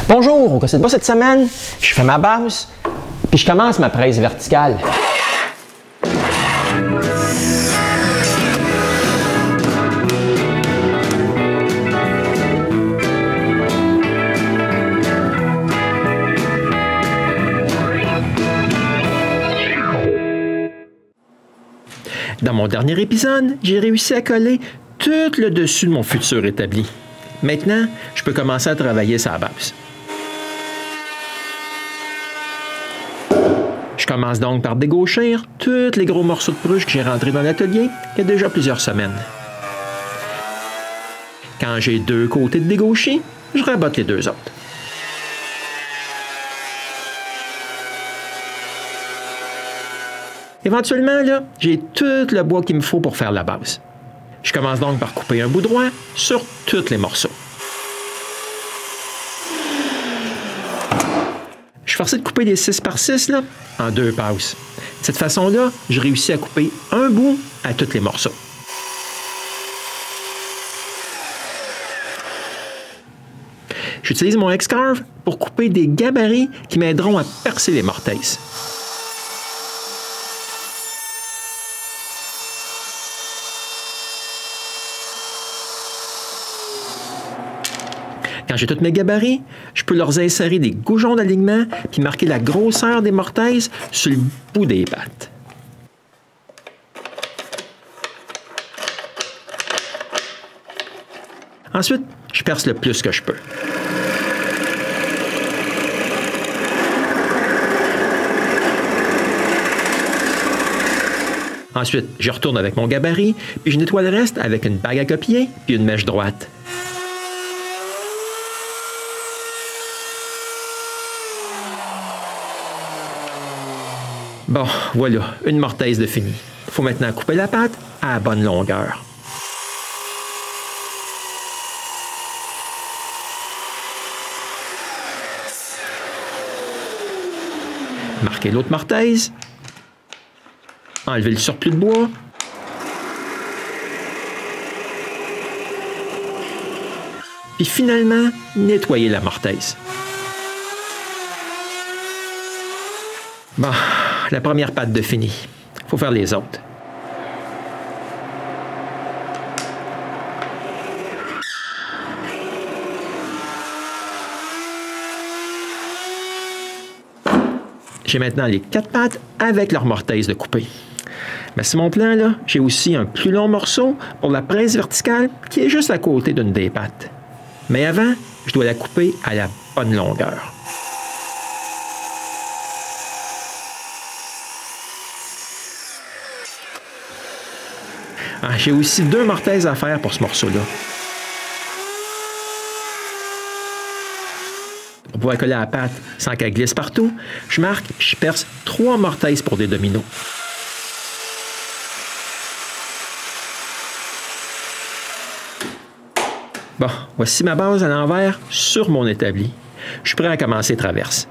Bonjour, au Casse de bas cette semaine, je fais ma base, puis je commence ma presse verticale. Dans mon dernier épisode, j'ai réussi à coller tout le dessus de mon futur établi. Maintenant, je peux commencer à travailler sur la base. Je commence donc par dégauchir tous les gros morceaux de pruche que j'ai rentrés dans l'atelier il y a déjà plusieurs semaines. Quand j'ai deux côtés de dégauchis, je rabote les deux autres. Éventuellement, là, j'ai tout le bois qu'il me faut pour faire la base. Je commence donc par couper un bout droit sur tous les morceaux. Je suis forcé de couper des 6 par 6 là, en 2 passes. De cette façon-là, je réussis à couper un bout à tous les morceaux. J'utilise mon X-Carve pour couper des gabarits qui m'aideront à percer les mortaises. Quand j'ai tous mes gabarits, je peux leur insérer des goujons d'alignement puis marquer la grosseur des mortaises sur le bout des pattes. Ensuite, je perce le plus que je peux. Ensuite, je retourne avec mon gabarit puis je nettoie le reste avec une bague à copier puis une mèche droite. Bon, voilà, une mortaise de fini. Il faut maintenant couper la pâte à la bonne longueur. Marquer l'autre mortaise. Enlever le surplus de bois. Puis finalement, nettoyer la mortaise. Bon, la première patte de fini. Il faut faire les autres. J'ai maintenant les 4 pattes avec leur mortaise de couper. Mais sur mon plan, là, j'ai aussi un plus long morceau pour la presse verticale qui est juste à côté d'une des pattes. Mais avant, je dois la couper à la bonne longueur. J'ai aussi 2 mortaises à faire pour ce morceau-là. Pour pouvoir coller à la pâte sans qu'elle glisse partout, je marque et je perce 3 mortaises pour des dominos. Bon, voici ma base à l'envers sur mon établi. Je suis prêt à commencer les traverses.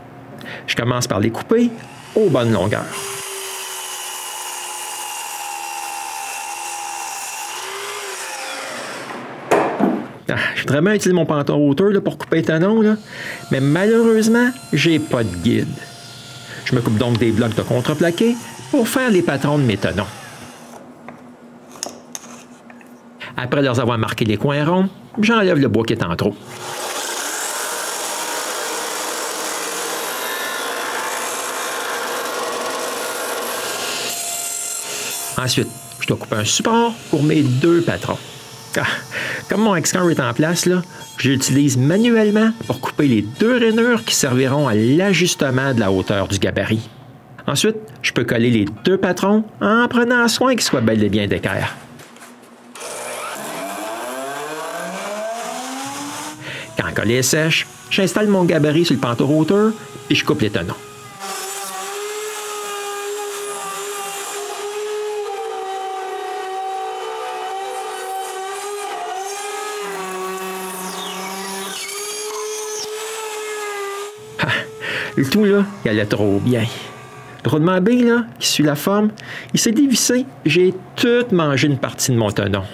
Je commence par les couper aux bonnes longueurs. Je voudrais bien utiliser mon pantalon hauteur là, pour couper les talons, là, mais malheureusement, j'ai pas de guide. Je me coupe donc des blocs de contreplaqué pour faire les patrons de mes tenons. Après leur avoir marqué les coins ronds, j'enlève le bois qui est en trop. Ensuite, je dois couper un support pour mes 2 patrons. Comme mon X-Carve est en place, là, je l'utilise manuellement pour couper les 2 rainures qui serviront à l'ajustement de la hauteur du gabarit. Ensuite, je peux coller les 2 patrons en prenant soin qu'ils soient bel et bien d'équerre. Quand le collet est sèche, j'installe mon gabarit sur le pantour hauteur et je coupe les tenons. Le tout, là, il allait trop bien. Le roulement B, là, qui suit la forme, il s'est dévissé. J'ai tout mangé une partie de mon tenon.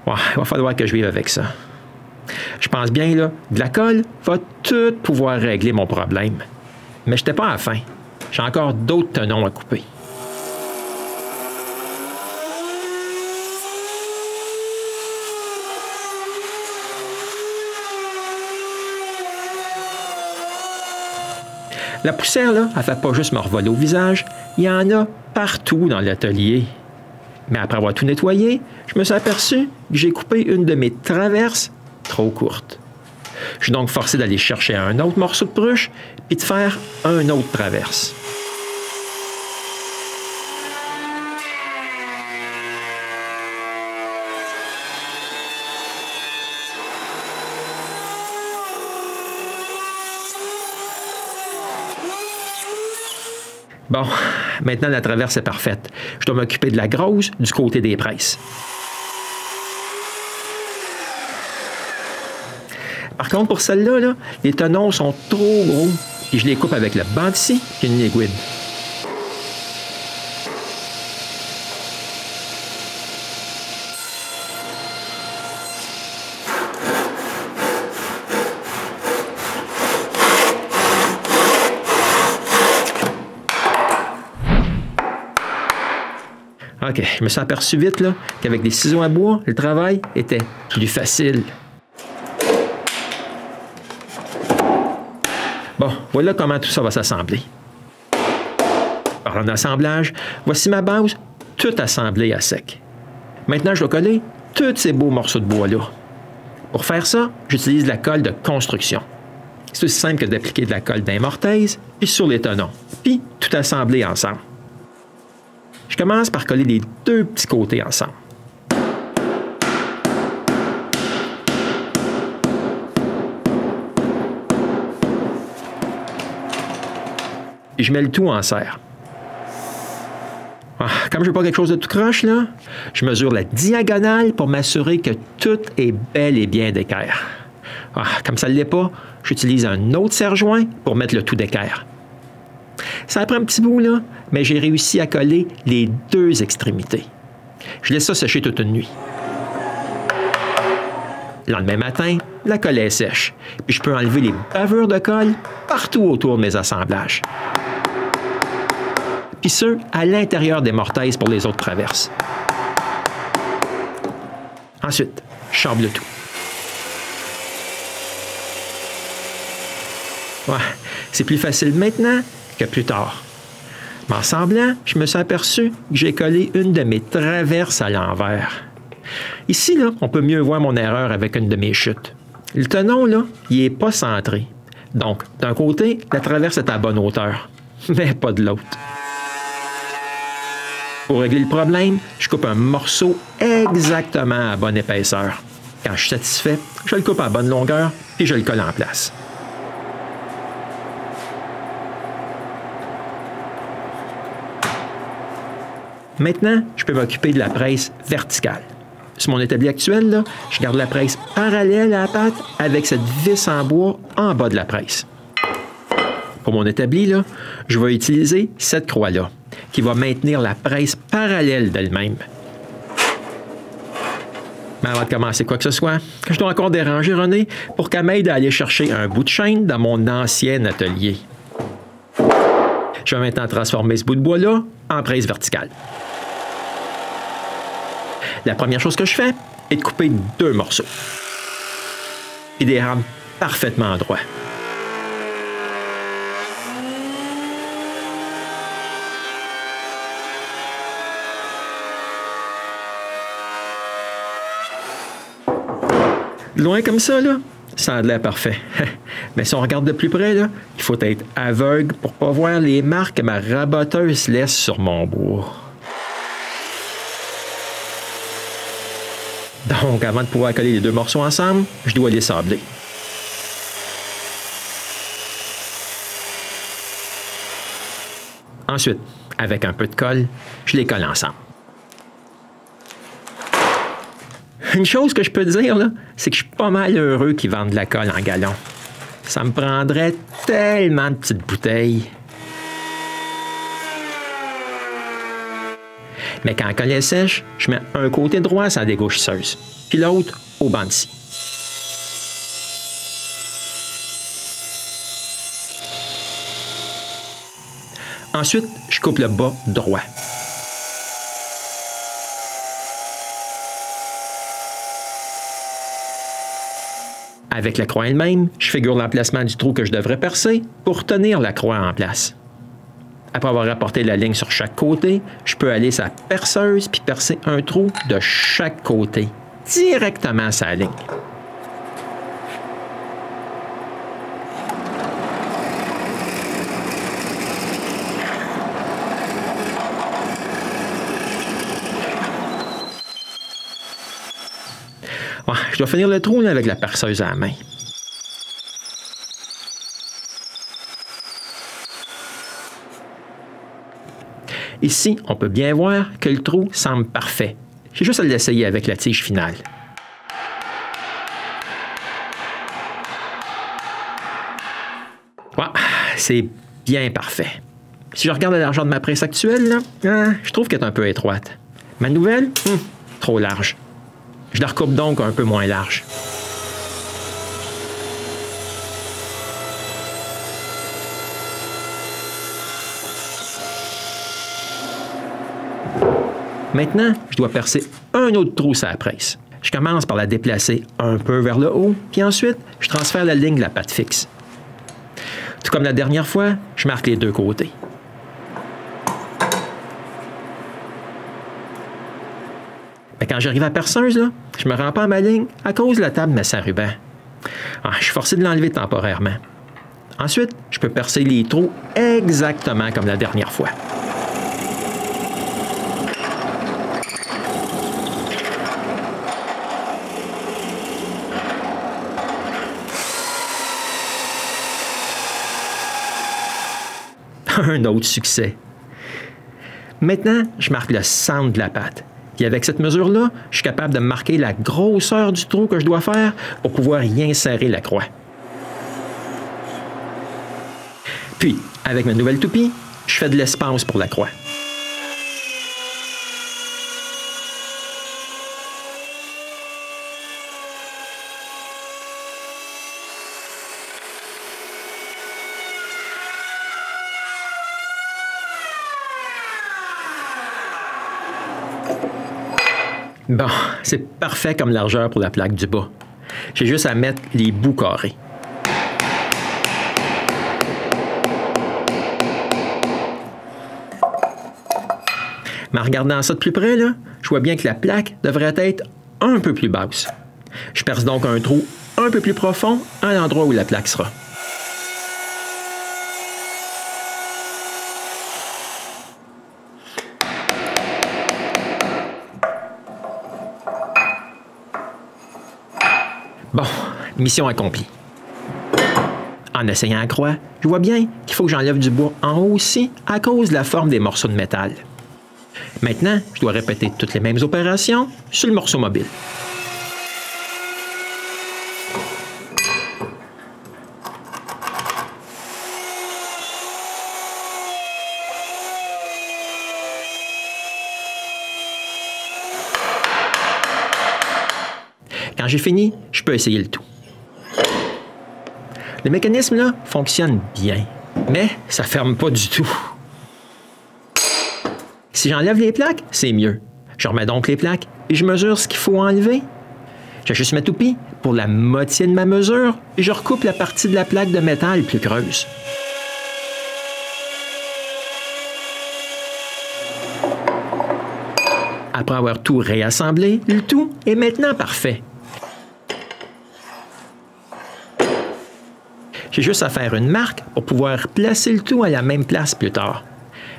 Ouais, il va falloir que je vive avec ça. Je Je pense bien, là, de la colle va tout pouvoir régler mon problème. Mais je n'étais pas à la fin. J'ai encore d'autres tenons à couper. La poussière, là, elle ne fait pas juste me revoler au visage. Il y en a partout dans l'atelier. Mais après avoir tout nettoyé, je me suis aperçu que j'ai coupé une de mes traverses trop courte. Je suis donc forcé d'aller chercher un autre morceau de pruche et de faire un autre traverse. Bon, maintenant la traverse est parfaite. Je dois m'occuper de la grosse du côté des presses. Par contre, pour celle-là, là, les tenons sont trop gros et je les coupe avec le bandissi et une aiguille. OK, je me suis aperçu vite là, qu'avec des ciseaux à bois, le travail était plus facile. Bon, voilà comment tout ça va s'assembler. Parlant d'assemblage, voici ma base, toute assemblée à sec. Maintenant, je dois coller tous ces beaux morceaux de bois-là. Pour faire ça, j'utilise de la colle de construction. C'est aussi simple que d'appliquer de la colle d'imortaise, puis sur les tenons, puis tout assembler ensemble. Je commence par coller les deux petits côtés ensemble. Et je mets le tout en serre. Comme je veux pas quelque chose de tout croche, là, je mesure la diagonale pour m'assurer que tout est bel et bien d'équerre. Comme ça ne l'est pas, j'utilise un autre serre-joint pour mettre le tout d'équerre. Ça prend un petit bout, là, mais j'ai réussi à coller les deux extrémités. Je laisse ça sécher toute une nuit. Le lendemain matin, la colle est sèche, puis je peux enlever les bavures de colle partout autour de mes assemblages. Puis ceux à l'intérieur des mortaises pour les autres traverses. Ensuite, je chambre le tout. C'est plus facile maintenant que plus tard. En semblant, je me suis aperçu que j'ai collé une de mes traverses à l'envers. Ici, là, on peut mieux voir mon erreur avec une de mes chutes. Le tenon, là, il n'est pas centré. Donc, d'un côté, la traverse est à bonne hauteur, mais pas de l'autre. Pour régler le problème, je coupe un morceau exactement à bonne épaisseur. Quand je suis satisfait, je le coupe à bonne longueur, puis je le colle en place. Maintenant, je peux m'occuper de la presse verticale. Sur mon établi actuel, là, je garde la presse parallèle à la pâte avec cette vis en bois en bas de la presse. Pour mon établi, là, je vais utiliser cette croix-là, qui va maintenir la presse parallèle d'elle-même. Mais avant de commencer quoi que ce soit, je dois encore déranger René pour qu'elle m'aide à aller chercher un bout de chaîne dans mon ancien atelier. Je vais maintenant transformer ce bout de bois-là en presse verticale. La première chose que je fais est de couper deux morceaux et des rames parfaitement droits. Loin comme ça, là, ça a l'air parfait. Mais si on regarde de plus près, là, il faut être aveugle pour ne pas voir les marques que ma raboteuse laisse sur mon bois. Donc, avant de pouvoir coller les deux morceaux ensemble, je dois les sabler. Ensuite, avec un peu de colle, je les colle ensemble. Une chose que je peux dire, là, c'est que je suis pas mal heureux qu'ils vendent de la colle en gallon. Ça me prendrait tellement de petites bouteilles. Mais quand la colle est sèche, je mets un côté droit sur la dégauchisseuse, puis l'autre au bandissi. Ensuite, je coupe le bas droit. Avec la croix elle-même, je figure l'emplacement du trou que je devrais percer pour tenir la croix en place. Après avoir apporté la ligne sur chaque côté, je peux aller sur la perceuse puis percer un trou de chaque côté, directement sur la ligne. Ouais, je dois finir le trou là, avec la perceuse à la main. Ici, on peut bien voir que le trou semble parfait. J'ai juste à l'essayer avec la tige finale. Ouais, c'est bien parfait. Si je regarde la largeur de ma presse actuelle, là, je trouve qu'elle est un peu étroite. Ma nouvelle, trop large. Je la recoupe donc un peu moins large. Maintenant, je dois percer un autre trou sur la presse. Je commence par la déplacer un peu vers le haut, puis ensuite, je transfère la ligne de la patte fixe. Tout comme la dernière fois, je marque les deux côtés. Mais quand j'arrive à la perceuse, là, je ne me rends pas à ma ligne à cause de la table met sans ruban. Je suis forcé de l'enlever temporairement. Ensuite, je peux percer les trous exactement comme la dernière fois. Un autre succès. Maintenant, je marque le centre de la pâte. Et avec cette mesure-là, je suis capable de marquer la grosseur du trou que je dois faire pour pouvoir y insérer la croix. Puis, avec ma nouvelle toupie, je fais de l'espace pour la croix. Bon, c'est parfait comme largeur pour la plaque du bas. J'ai juste à mettre les bouts carrés. Mais en regardant ça de plus près, là, je vois bien que la plaque devrait être un peu plus basse. Je perce donc un trou un peu plus profond à l'endroit où la plaque sera. Bon, mission accomplie. En essayant la croix, je vois bien qu'il faut que j'enlève du bois en haut aussi à cause de la forme des morceaux de métal. Maintenant, je dois répéter toutes les mêmes opérations sur le morceau mobile. Quand j'ai fini, je peux essayer le tout. Le mécanisme là fonctionne bien, mais ça ne ferme pas du tout. Si j'enlève les plaques, c'est mieux. Je remets donc les plaques et je mesure ce qu'il faut enlever. J'ajuste ma toupie pour la moitié de ma mesure et je recoupe la partie de la plaque de métal plus creuse. Après avoir tout réassemblé, le tout est maintenant parfait. J'ai juste à faire une marque pour pouvoir placer le tout à la même place plus tard.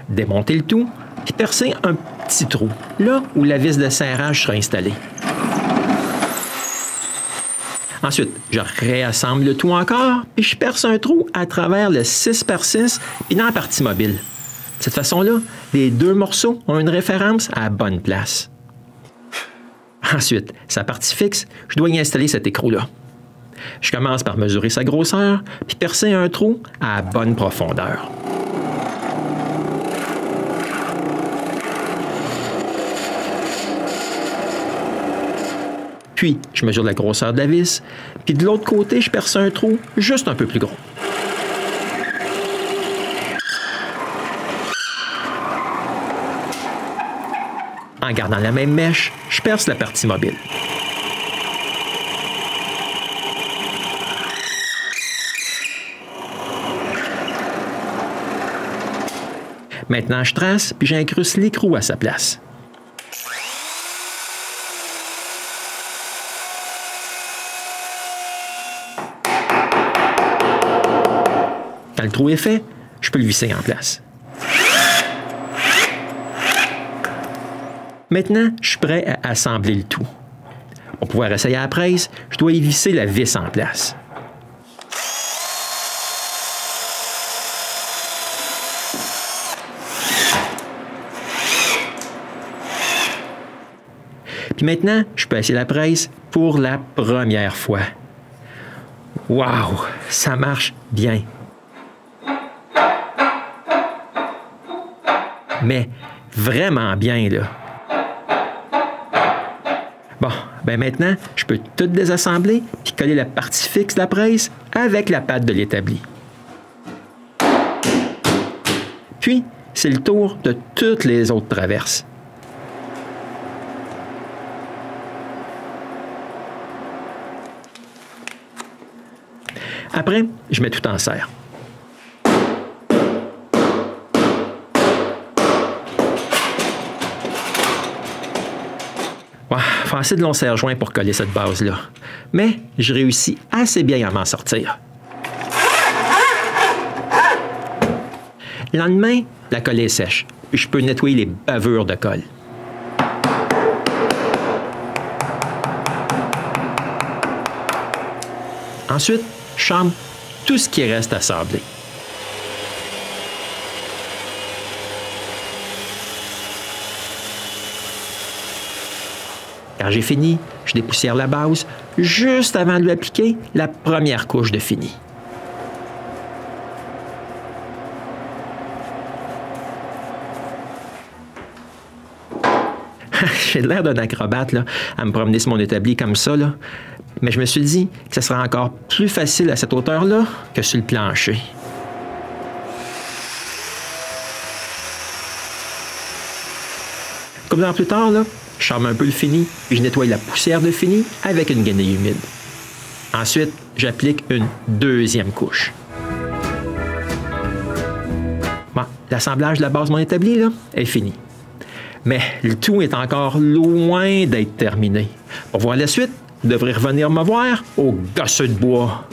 Démonter le tout, puis percer un petit trou, là où la vis de serrage sera installée. Ensuite, je réassemble le tout encore, puis je perce un trou à travers le 6x6 puis dans la partie mobile. De cette façon-là, les deux morceaux ont une référence à la bonne place. Ensuite, sa partie fixe, je dois y installer cet écrou-là. Je commence par mesurer sa grosseur, puis percer un trou à bonne profondeur. Puis, je mesure la grosseur de la vis, puis de l'autre côté, je perce un trou juste un peu plus gros. En gardant la même mèche, je perce la partie mobile. Maintenant, je trace puis j'incruste l'écrou à sa place. Quand le trou est fait, je peux le visser en place. Maintenant, je suis prêt à assembler le tout. Pour pouvoir essayer à la presse, je dois y visser la vis en place. Puis maintenant, je peux essayer la presse pour la première fois. Wow, ça marche bien. Mais vraiment bien, là. Bon, ben maintenant, je peux tout désassembler puis coller la partie fixe de la presse avec la patte de l'établi. Puis, c'est le tour de toutes les autres traverses. Après, je mets tout en serre. Faut assez de longs serre-joints pour coller cette base-là. Mais je réussis assez bien à m'en sortir. Le lendemain, la colle est sèche, puis je peux nettoyer les bavures de colle. Ensuite, je chambre tout ce qui reste à sabler. Quand j'ai fini, je dépoussière la base juste avant de lui appliquer la première couche de fini. J'ai l'air d'un acrobate là, à me promener sur mon établi comme ça, là. Mais je me suis dit que ce serait encore plus facile à cette hauteur-là que sur le plancher. Comme dans plus tard, là, je charme un peu le fini, puis je nettoie la poussière de fini avec une guenille humide. Ensuite, j'applique une deuxième couche. Bon, l'assemblage de la base de mon établi là, est fini. Mais le tout est encore loin d'être terminé. Pour voir la suite, vous devrez revenir me voir au gosseux de bois.